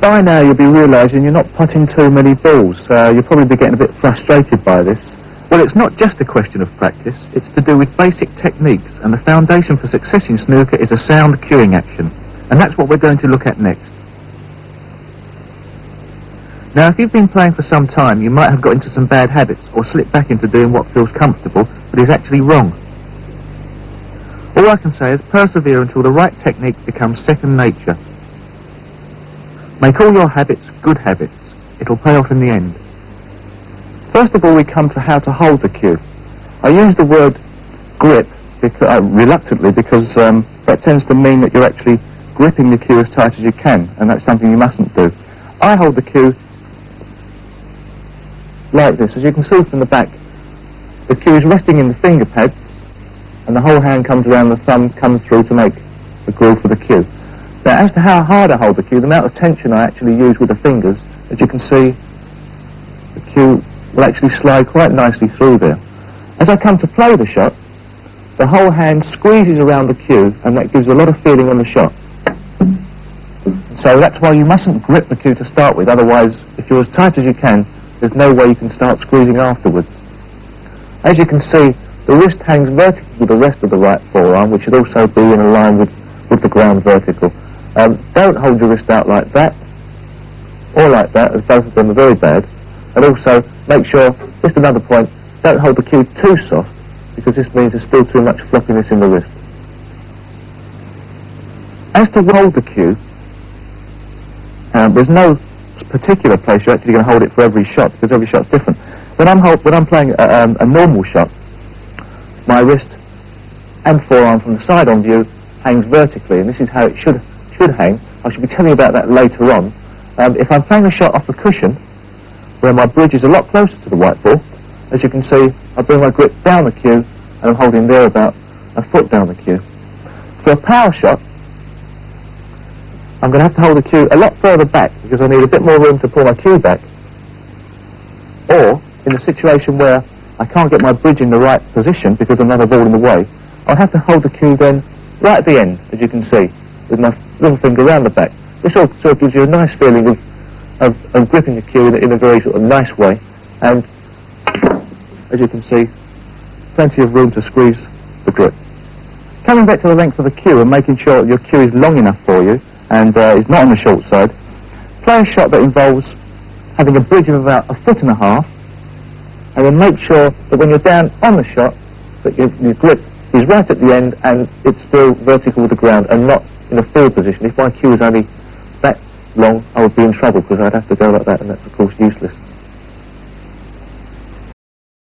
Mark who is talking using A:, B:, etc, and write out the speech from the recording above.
A: By now you'll be realising you're not putting too many balls. You'll probably be getting a bit frustrated by this. Well, it's not just a question of practice. It's to do with basic techniques, and the foundation for success in snooker is a sound cueing action. And that's what we're going to look at next. Now, if you've been playing for some time, you might have got into some bad habits or slipped back into doing what feels comfortable but is actually wrong. All I can say is persevere until the right technique becomes second nature. Make all your habits good habits. It'll pay off in the end. First of all, we come to how to hold the cue. I use the word grip reluctantly because that tends to mean that you're actually gripping the cue as tight as you can, and that's something you mustn't do. I hold the cue like this. As you can see from the back, the cue is resting in the finger pads, and the whole hand comes around, the thumb comes through to make the groove for the cue. Now, as to how hard I hold the cue, the amount of tension I actually use with the fingers, as you can see, the cue will actually slide quite nicely through there. As I come to play the shot, the whole hand squeezes around the cue, and that gives a lot of feeling on the shot. So that's why you mustn't grip the cue to start with, otherwise, if you're as tight as you can, there's no way you can start squeezing afterwards. As you can see, the wrist hangs vertically with the rest of the right forearm, which should also be in a line with the ground vertical. Don't hold your wrist out like that, or like that, as both of them are very bad. And also, make sure, just another point, don't hold the cue too soft, because this means there's still too much floppiness in the wrist. As to hold the cue, there's no particular place you're actually going to hold it for every shot, because every shot's different. When I'm playing a normal shot, my wrist and forearm from the side on view hangs vertically, and this is how it should hang. I should be telling you about that later on. If I'm playing a shot off the cushion, where my bridge is a lot closer to the white ball, as you can see, I bring my grip down the cue, and I'm holding there about a foot down the cue. For a power shot, I'm going to have to hold the cue a lot further back, because I need a bit more room to pull my cue back. Or, in a situation where I can't get my bridge in the right position because another ball in the way, I'll have to hold the cue then right at the end, as you can see, with my little finger around the back. This all sort of gives you a nice feeling of gripping the cue in a very sort of nice way, and as you can see, plenty of room to squeeze the grip. Coming back to the length of the cue and making sure that your cue is long enough for you and is not on the short side, play a shot that involves having a bridge of about 1.5 feet, and then make sure that when you're down on the shot, that your grip is right at the end and it's still vertical with the ground and not in a full position. If my cue was only that long, I would be in trouble because I'd have to go like that, and that's of course useless.